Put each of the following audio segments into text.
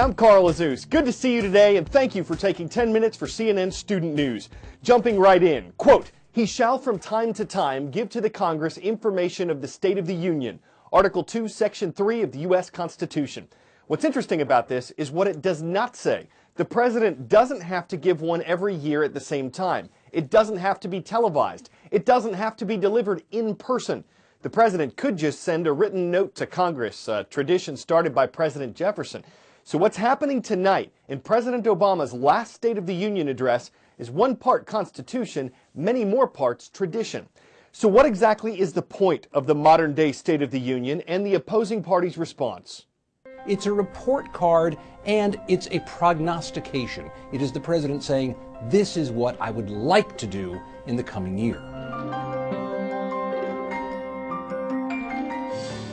Hi, I'm Carl Azuz. Good to see you today, and thank you for taking 10 minutes for CNN Student News. Jumping right in, quote, "He shall from time to time give to the Congress information of the State of the Union." Article 2, Section 3 of the U.S. Constitution. What's interesting about this is what it does not say. The president doesn't have to give one every year at the same time. It doesn't have to be televised. It doesn't have to be delivered in person. The president could just send a written note to Congress, a tradition started by President Jefferson. So what's happening tonight in President Obama's last State of the Union address is one part Constitution, many more parts tradition. So what exactly is the point of the modern-day State of the Union and the opposing party's response? It's a report card and it's a prognostication. It is the president saying, this is what I would like to do in the coming year.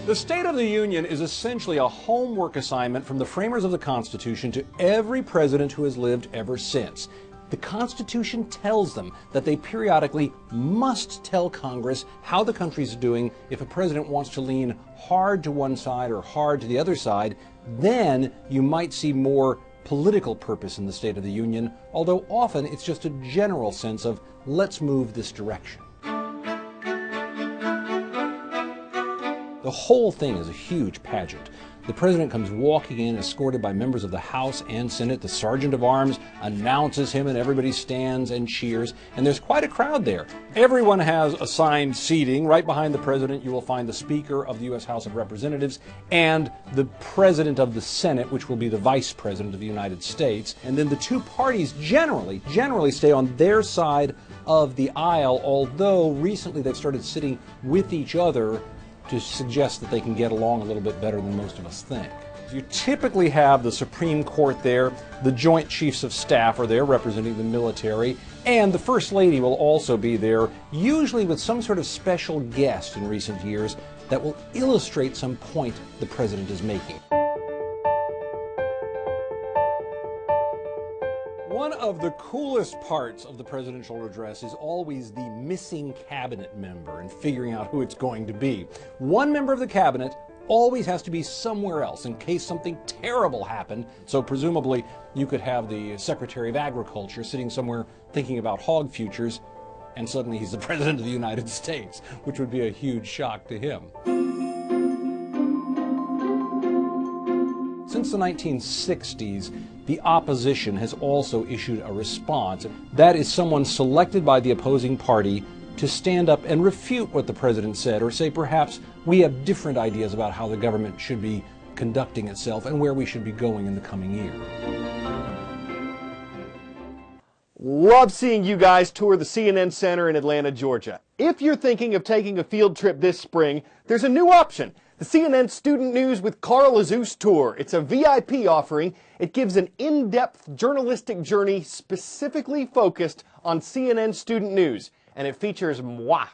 The State of the Union is essentially a homework assignment from the framers of the Constitution to every president who has lived ever since. The Constitution tells them that they periodically must tell Congress how the country's doing. If a president wants to lean hard to one side or hard to the other side, then you might see more political purpose in the State of the Union, although often it's just a general sense of, let's move this direction. The whole thing is a huge pageant. The president comes walking in, escorted by members of the House and Senate. The Sergeant of Arms announces him, and everybody stands and cheers. And there's quite a crowd there. Everyone has assigned seating. Right behind the president, you will find the Speaker of the U.S. House of Representatives and the President of the Senate, which will be the Vice President of the United States. And then the two parties generally stay on their side of the aisle, although recently they've started sitting with each other to suggest that they can get along a little bit better than most of us think. You typically have the Supreme Court there, the Joint Chiefs of Staff are there representing the military, and the First Lady will also be there, usually with some sort of special guest in recent years that will illustrate some point the president is making. One of the coolest parts of the presidential address is always the missing cabinet member and figuring out who it's going to be. One member of the cabinet always has to be somewhere else in case something terrible happened, so presumably you could have the Secretary of Agriculture sitting somewhere thinking about hog futures, and suddenly he's the President of the United States, which would be a huge shock to him. Since the 1960s, the opposition has also issued a response. That is someone selected by the opposing party to stand up and refute what the president said, or say perhaps we have different ideas about how the government should be conducting itself and where we should be going in the coming year. Love seeing you guys tour the CNN Center in Atlanta, Georgia. If you're thinking of taking a field trip this spring, there's a new option. The CNN Student News with Carl Azuz Tour. It's a VIP offering. It gives an in-depth journalistic journey specifically focused on CNN Student News. And it features moi.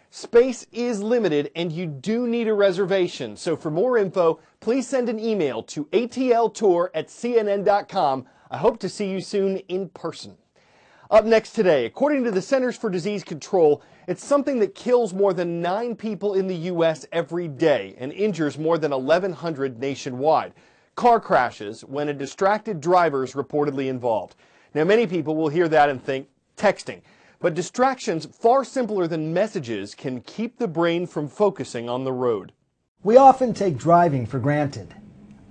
Space is limited and you do need a reservation. So for more info, please send an email to atltour@cnn.com. I hope to see you soon in person. Up next today, according to the Centers for Disease Control, it's something that kills more than 9 people in the U.S. every day and injures more than 1,100 nationwide. Car crashes when a distracted driver is reportedly involved. Now, many people will hear that and think texting, but distractions far simpler than messages can keep the brain from focusing on the road. We often take driving for granted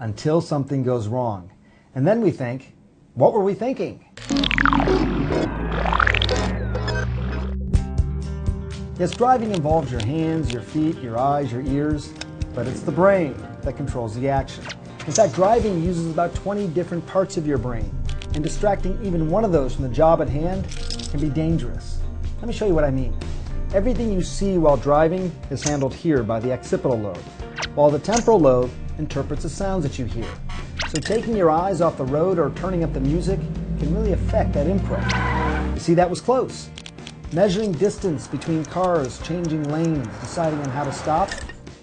until something goes wrong. And then we think, what were we thinking? Yes, driving involves your hands, your feet, your eyes, your ears, but it's the brain that controls the action. In fact, driving uses about 20 different parts of your brain, and distracting even one of those from the job at hand can be dangerous. Let me show you what I mean. Everything you see while driving is handled here by the occipital lobe, while the temporal lobe interprets the sounds that you hear. So taking your eyes off the road or turning up the music can really affect that input. You see, that was close. Measuring distance between cars, changing lanes, deciding on how to stop,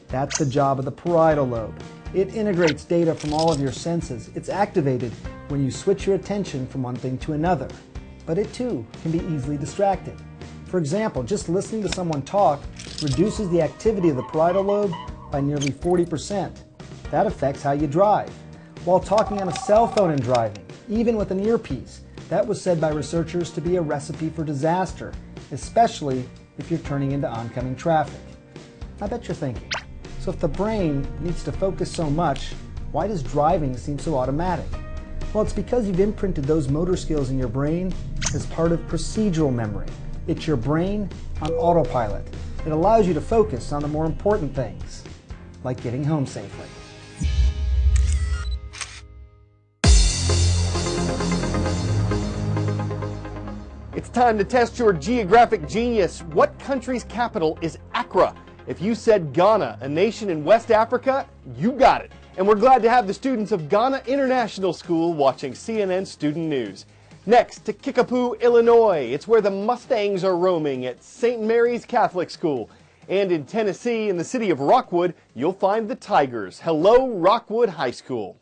that's the job of the parietal lobe. It integrates data from all of your senses. It's activated when you switch your attention from one thing to another. But it too can be easily distracted. For example, just listening to someone talk reduces the activity of the parietal lobe by nearly 40%. That affects how you drive. while talking on a cell phone and driving, even with an earpiece. That was said by researchers to be a recipe for disaster, especially if you're turning into oncoming traffic. I bet you're thinking, so if the brain needs to focus so much, why does driving seem so automatic? Well, it's because you've imprinted those motor skills in your brain as part of procedural memory. It's your brain on autopilot. It allows you to focus on the more important things, like getting home safely. It's time to test your geographic genius. What country's capital is Accra? If you said Ghana, a nation in West Africa, you got it. And we're glad to have the students of Ghana International School watching CNN Student News. Next, to Kickapoo, Illinois. It's where the Mustangs are roaming at St. Mary's Catholic School. And in Tennessee, in the city of Rockwood, you'll find the Tigers. Hello, Rockwood High School.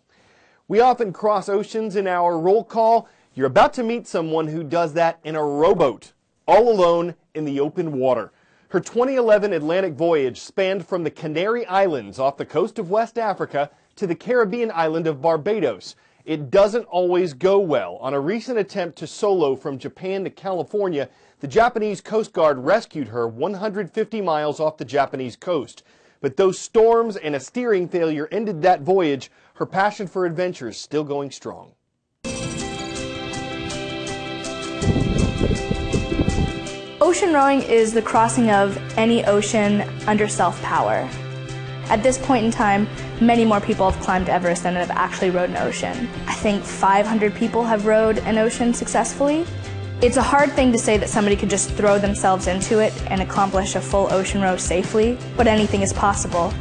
We often cross oceans in our roll call. You're about to meet someone who does that in a rowboat, all alone in the open water. Her 2011 Atlantic voyage spanned from the Canary Islands off the coast of West Africa to the Caribbean island of Barbados. It doesn't always go well. On a recent attempt to solo from Japan to California, the Japanese Coast Guard rescued her 150 miles off the Japanese coast. But those storms and a steering failure ended that voyage. Her passion for adventure is still going strong. Ocean rowing is the crossing of any ocean under self-power. At this point in time, many more people have climbed Everest than have actually rowed an ocean. I think 500 people have rowed an ocean successfully. It's a hard thing to say that somebody could just throw themselves into it and accomplish a full ocean row safely, but anything is possible.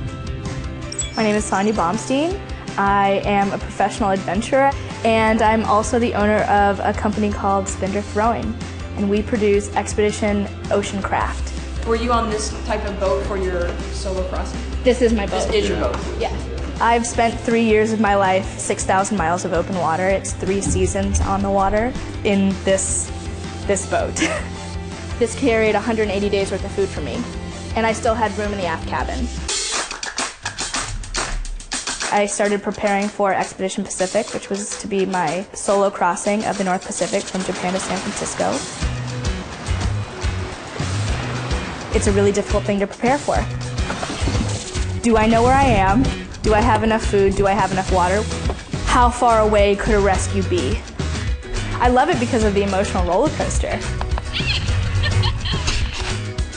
My name is Sonia Baumstein. I am a professional adventurer, and I'm also the owner of a company called Spindrift Rowing, and we produce expedition ocean craft. Were you on this type of boat for your solo crossing? This is my boat. This is your boat? Yeah. I've spent 3 years of my life, 6,000 miles of open water. It's 3 seasons on the water in this boat. This carried 180 days worth of food for me, and I still had room in the aft cabin. I started preparing for Expedition Pacific, which was to be my solo crossing of the North Pacific from Japan to San Francisco. It's a really difficult thing to prepare for. Do I know where I am? Do I have enough food? Do I have enough water? How far away could a rescue be? I love it because of the emotional roller coaster.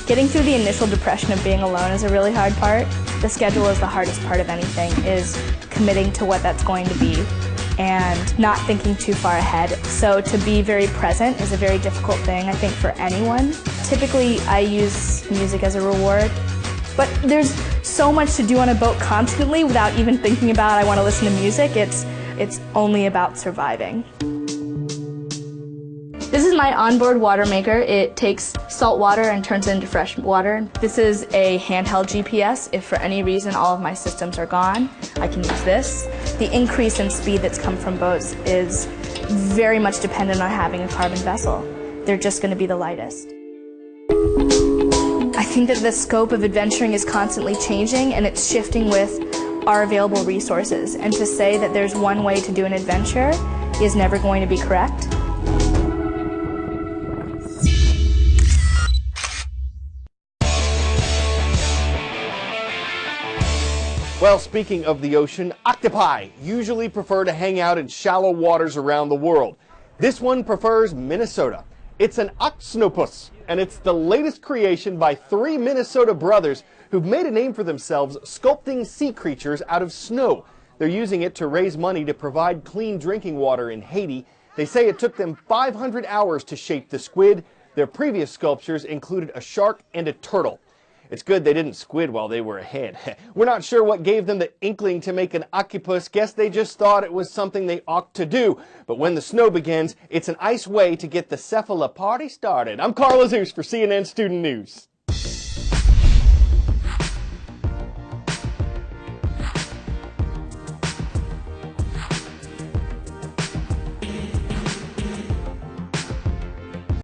Getting through the initial depression of being alone is a really hard part. The schedule is the hardest part of anything, is committing to what that's going to be and not thinking too far ahead. So to be very present is a very difficult thing, I think, for anyone. Typically, I use music as a reward, but there's so much to do on a boat constantly without even thinking about I want to listen to music. It's only about surviving. This is my onboard water maker. It takes salt water and turns it into fresh water. This is a handheld GPS. If for any reason all of my systems are gone, I can use this. The increase in speed that's come from boats is very much dependent on having a carbon vessel. They're just going to be the lightest. I think that the scope of adventuring is constantly changing, and it's shifting with our available resources. And to say that there's one way to do an adventure is never going to be correct. Well, speaking of the ocean, octopi usually prefer to hang out in shallow waters around the world. This one prefers Minnesota. It's an oxnopus, and it's the latest creation by 3 Minnesota brothers who've made a name for themselves sculpting sea creatures out of snow. They're using it to raise money to provide clean drinking water in Haiti. They say it took them 500 hours to shape the squid. Their previous sculptures included a shark and a turtle. It's good they didn't squid while they were ahead. We're not sure what gave them the inkling to make an octopus. Guess they just thought it was something they ought to do. But when the snow begins, it's an nice way to get the cephala party started. I'm Carl Azus for CNN Student News.